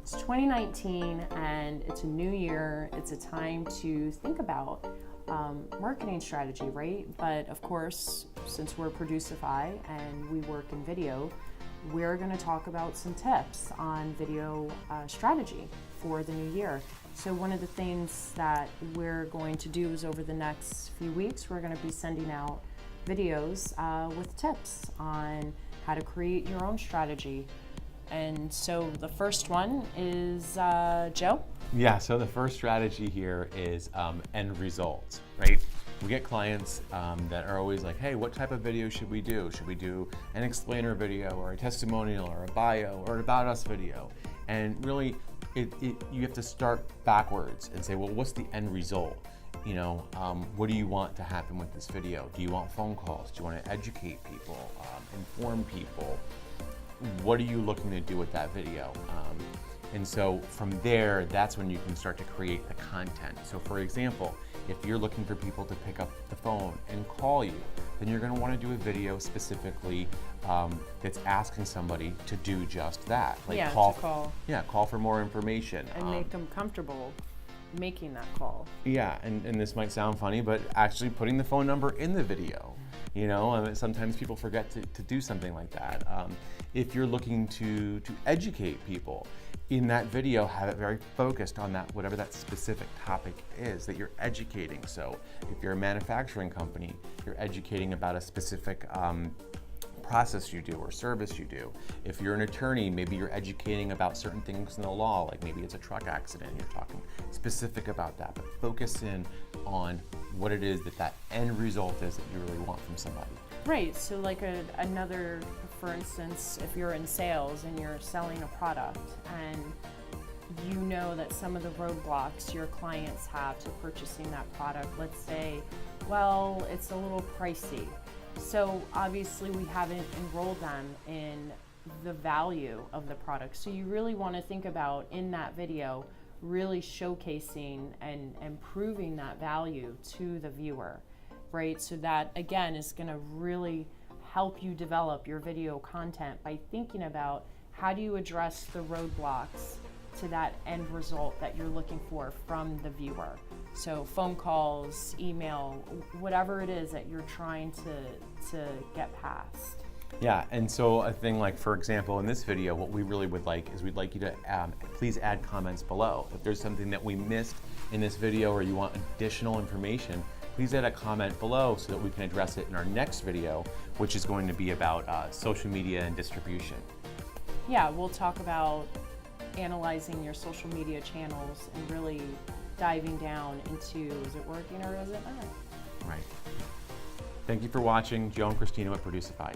It's 2019 and it's a new year. It's a time to think about marketing strategy, right? But of course, since we're Producify and we work in video, we're going to talk about some tips on video strategy for the new year. So one of the things that we're going to do is over the next few weeks, we're going to be sending out videos with tips on how to create your own strategy. And so the first one is Joe? Yeah, so the first strategy here is end results, right? We get clients that are always like, hey, what type of video should we do? Should we do an explainer video or a testimonial or a bio or an about us video? And really, you have to start backwards and say, well, what's the end result? You know, what do you want to happen with this video? Do you want phone calls? Do you want to educate people, inform people? What are you looking to do with that video? And so from there, that's when you can start to create the content. So for example, if you're looking for people to pick up the phone and call you, then you're gonna wanna do a video specifically that's asking somebody to do just that. Like call. Yeah, call for more information. And make them comfortable making that call. Yeah, and this might sound funny, but actually putting the phone number in the video. You know, sometimes people forget to do something like that. If you're looking to educate people, in that video, have it very focused on that, whatever that specific topic is that you're educating. So if you're a manufacturing company, you're educating about a specific process you do or service you do. If you're an attorney, maybe you're educating about certain things in the law, like maybe it's a truck accident, you're talking specific about that, but focus in on what it is that end result is that you really want from somebody. Right, so like another, for instance, if you're in sales and you're selling a product and you know that some of the roadblocks your clients have to purchasing that product, let's say, well, it's a little pricey. So obviously we haven't enrolled them in the value of the product. So you really want to think about in that video, really showcasing and proving that value to the viewer, right? So that again is going to really help you develop your video content by thinking about how do you address the roadblocks to that end result that you're looking for from the viewer. So phone calls, email, whatever it is that you're trying to get past. Yeah, and so a thing like, for example, in this video, what we really would like is we'd like you to please add comments below. If there's something that we missed in this video or you want additional information, please add a comment below so that we can address it in our next video, which is going to be about social media and distribution. Yeah, we'll talk about analyzing your social media channels and really diving down into, is it working or is it not? Right. Thank you for watching. Joe and Christina at Producify.